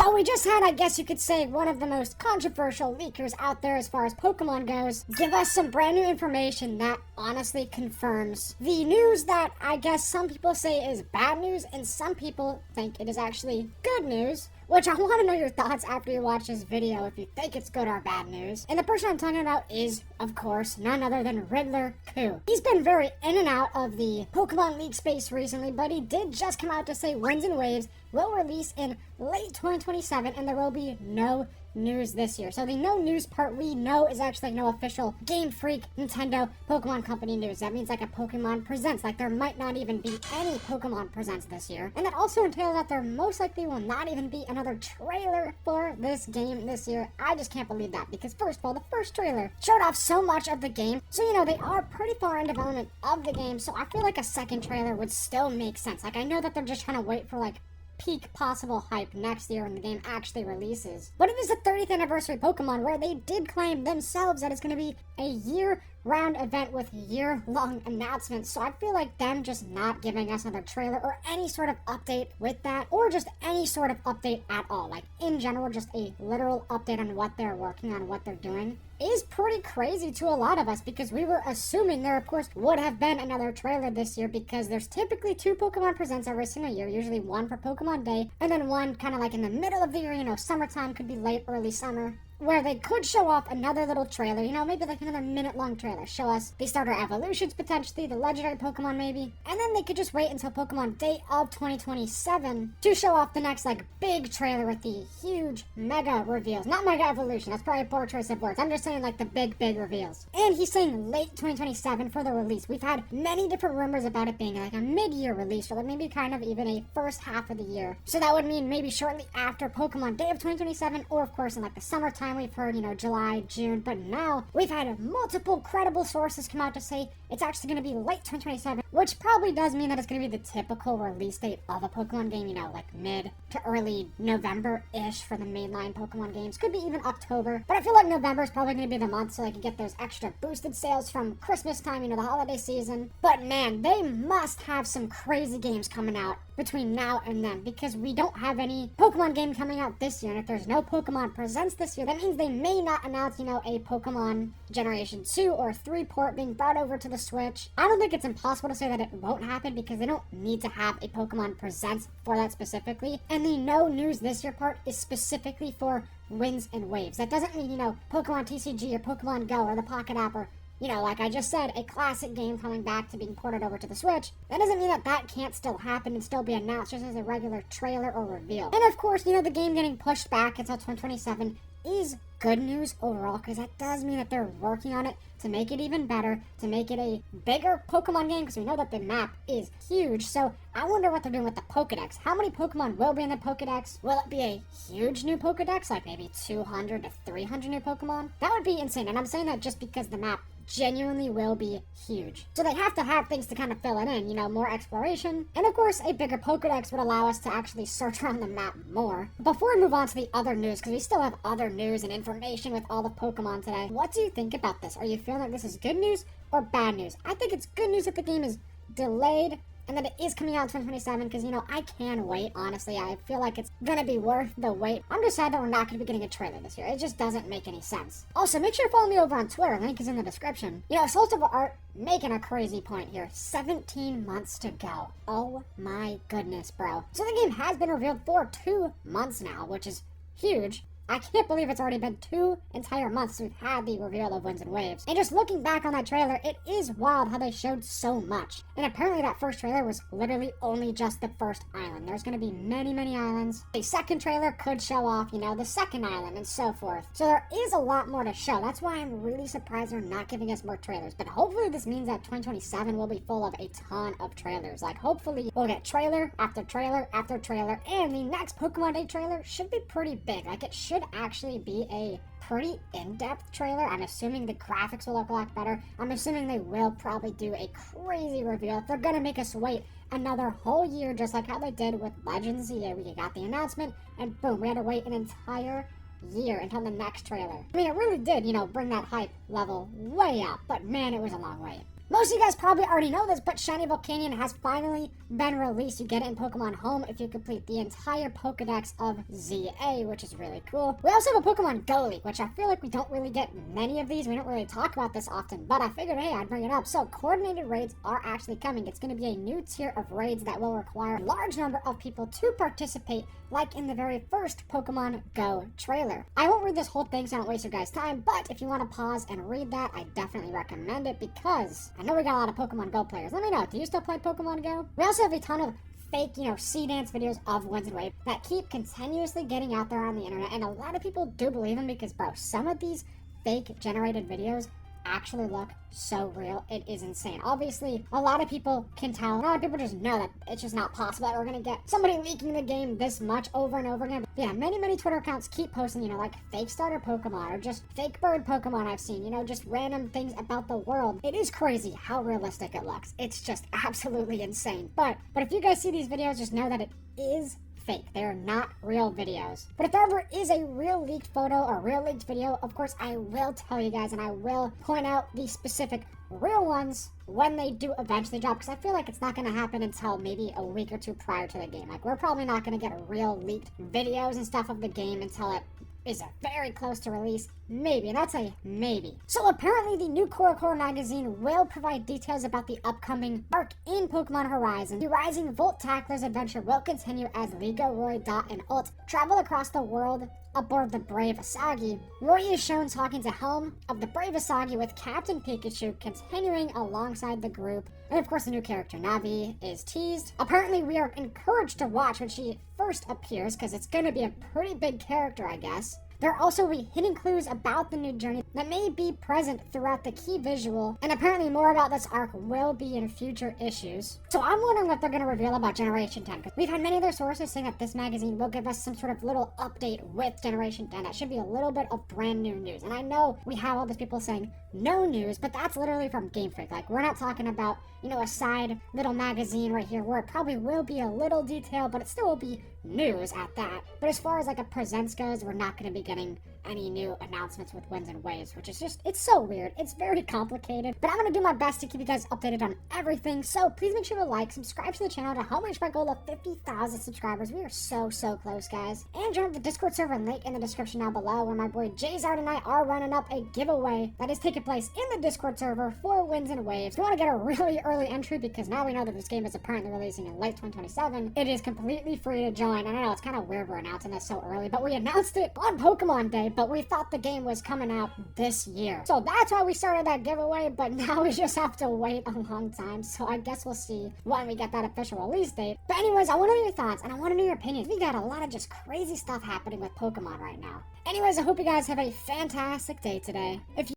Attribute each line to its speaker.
Speaker 1: Well, we just had, I guess you could say, one of the most controversial leakers out there as far as Pokemon goes give us some brand new information that honestly confirms the news that I guess some people say is bad news and some people think it is actually good news. Which I want to know your thoughts after you watch this video, if you think it's good or bad news. And the person I'm talking about is, of course, none other than Riddler Koo. He's been very in and out of the Pokemon League space recently, but he did just come out to say Winds and Waves will release in late 2027 and there will be no news this year. So the no news part we know is actually no official Game Freak, Nintendo, Pokemon Company news. That means like a Pokemon Presents, like there might not even be any Pokemon Presents this year. And that also entails that there most likely will not even be another trailer for this game this year. I just can't believe that because first of all, the first trailer showed off so much of the game. So, you know, they are pretty far in development of the game. So I feel like a second trailer would still make sense. Like I know that they're just trying to wait for like peak possible hype next year when the game actually releases. But it is the 30th anniversary Pokemon where they did claim themselves that it's going to be a year-round event with year-long announcements. So I feel like them just not giving us another trailer or any sort of update with that, or just any sort of update at all, like in general, just a literal update on what they're working on, what they're doing, is pretty crazy to a lot of us because we were assuming there, of course, would have been another trailer this year because there's typically 2 Pokemon Presents every single year, usually one for Pokemon Day, and then one kind of like in the middle of the year, you know, summertime, could be late, early summer, where they could show off another little trailer, you know, maybe like another minute-long trailer. Show us the starter evolutions, potentially, the legendary Pokemon maybe. And then they could just wait until Pokemon Day of 2027 to show off the next, like, big trailer with the huge mega reveals. Not mega evolution, that's probably a poor choice of words. I'm just saying, like, the big reveals. And he's saying late 2027 for the release. We've had many different rumors about it being, like, a mid-year release, or like maybe kind of even a first half of the year. So that would mean maybe shortly after Pokemon Day of 2027, or, of course, in, like, the summertime. We've heard, you know, July, June, but now we've had multiple credible sources come out to say it's actually going to be late 2027, which probably does mean that it's going to be the typical release date of a Pokemon game, you know, like mid to early November-ish for the mainline Pokemon games. Could be even October, but I feel like November is probably going to be the month so they can get those extra boosted sales from Christmas time, you know, the holiday season. But man, they must have some crazy games coming out between now and then because we don't have any Pokemon game coming out this year, and if there's no Pokemon Presents this year, that means they may not announce, you know, a Pokemon Generation 2 or 3 port being brought over to the Switch. I don't think it's impossible to say that it won't happen because they don't need to have a Pokemon Presents for that specifically, and the no news this year part is specifically for Winds and Waves. That doesn't mean, you know, Pokemon TCG or Pokemon Go or the Pocket App or, you know, like I just said, a classic game coming back to being ported over to the Switch. That doesn't mean that that can't still happen and still be announced just as a regular trailer or reveal. And of course, you know, the game getting pushed back until 2027 is good news overall because that does mean that they're working on it to make it even better, to make it a bigger Pokemon game because we know that the map is huge. So I wonder what they're doing with the Pokedex. How many Pokemon will be in the Pokedex? Will it be a huge new Pokedex, like maybe 200 to 300 new Pokemon? That would be insane, and I'm saying that just because the map genuinely will be huge. So they have to have things to kind of fill it in, you know, more exploration. And of course, a bigger Pokedex would allow us to actually search around the map more. Before we move on to the other news, because we still have other news and information with all the Pokemon today, what do you think about this? Are you feeling like this is good news or bad news? I think it's good news that the game is delayed and that it is coming out in 2027 because, you know, I can wait, honestly. I feel like it's gonna be worth the wait. I'm just sad that we're not gonna be getting a trailer this year. It just doesn't make any sense. Also, make sure to follow me over on Twitter. Link is in the description. You know, Soul Silver Art making a crazy point here. 17 months to go. Oh my goodness, bro. So the game has been revealed for 2 months now, which is huge. I can't believe it's already been 2 entire months since we've had the reveal of Winds and Waves. And just looking back on that trailer, it is wild how they showed so much. And apparently that first trailer was literally only just the first island. There's going to be many, many islands. The second trailer could show off, you know, the second island and so forth. So there is a lot more to show. That's why I'm really surprised they're not giving us more trailers. But hopefully this means that 2027 will be full of a ton of trailers. Like hopefully we'll get trailer after trailer after trailer. And the next Pokemon Day trailer should be pretty big. Like it should actually be a pretty in-depth trailer. I'm assuming the graphics will look a lot better. I'm assuming they will probably do a crazy reveal. If they're gonna make us wait another whole year, just like how they did with Legends EA, we got the announcement and boom, we had to wait an entire year until the next trailer. I mean, it really did, you know, bring that hype level way up, but man, it was a long wait. Most of you guys probably already know this, but Shiny Volcanion has finally been released. You get it in Pokemon Home if you complete the entire Pokedex of ZA, which is really cool. We also have a Pokemon Go League, which I feel like we don't really get many of these. We don't really talk about this often, but I figured, hey, I'd bring it up. So coordinated raids are actually coming. It's going to be a new tier of raids that will require a large number of people to participate, like in the very first Pokemon Go trailer. I won't read this whole thing so I don't waste your guys' time, but if you want to pause and read that, I definitely recommend it because I know we got a lot of Pokemon Go players. Let me know, do you still play Pokemon Go? We also have a ton of fake, sea dance videos of Winds and Waves that keep continuously getting out there on the internet, and a lot of people do believe them because, bro, some of these fake generated videos actually look so real. It is insane. Obviously, a lot of people can tell. A lot of people just know that it's just not possible that we're gonna get somebody leaking the game this much over and over again. But yeah, many Twitter accounts keep posting, like fake starter Pokemon or just fake bird Pokemon I've seen, just random things about the world. It is crazy how realistic it looks. It's just absolutely insane. But if you guys see these videos, just know that it is fake. They are not real videos. But if there ever is a real leaked photo or real leaked video, of course I will tell you guys, and I will point out the specific real ones when they do eventually drop, because I feel like it's not going to happen until maybe a week or two prior to the game. Like, we're probably not going to get real leaked videos and stuff of the game until it is very close to release. Maybe, and that's a maybe. So apparently the new CoroCoro magazine will provide details about the upcoming arc in Pokemon Horizon. The Rising Volt Tackler's adventure will continue as Liga, Roy, Dot, and Ult travel across the world aboard the Brave Asagi. Roy is shown talking to Helm of the Brave Asagi with Captain Pikachu continuing alongside the group. And of course the new character Navi is teased. Apparently we are encouraged to watch when she first appears because it's going to be a pretty big character, I guess. There are also hidden clues about the new journey that may be present throughout the key visual, and apparently more about this arc will be in future issues. So I'm wondering what they're going to reveal about Generation 10, because we've had many other sources saying that this magazine will give us some sort of little update with Generation 10. That should be a little bit of brand new news. And I know we have all these people saying no news, but that's literally from Game Freak. Like, we're not talking about, a side little magazine right here where it probably will be a little detail, but it still will be news at that. But as far as like a presents goes, we're not going to be getting any new announcements with Winds and Waves, which is just, it's so weird. It's very complicated, but I'm going to do my best to keep you guys updated on everything. So please make sure to like, subscribe to the channel to help reach my goal of 50,000 subscribers. We are so close, guys. And join the Discord server link in the description down below, where my boy Jzard and I are running up a giveaway that is taking place in the Discord server for Winds and Waves. If you want to get a really early entry, because now we know that this game is apparently releasing in late 2027, it is completely free to join. And I know it's kind of weird we're announcing this so early, but we announced it on Pokemon Day, but we thought the game was coming out this year. So that's why we started that giveaway, but now we just have to wait a long time. So I guess we'll see when we get that official release date. But anyways, I want to know your thoughts, and I want to know your opinions. We got a lot of just crazy stuff happening with Pokemon right now. Anyways, I hope you guys have a fantastic day today. If you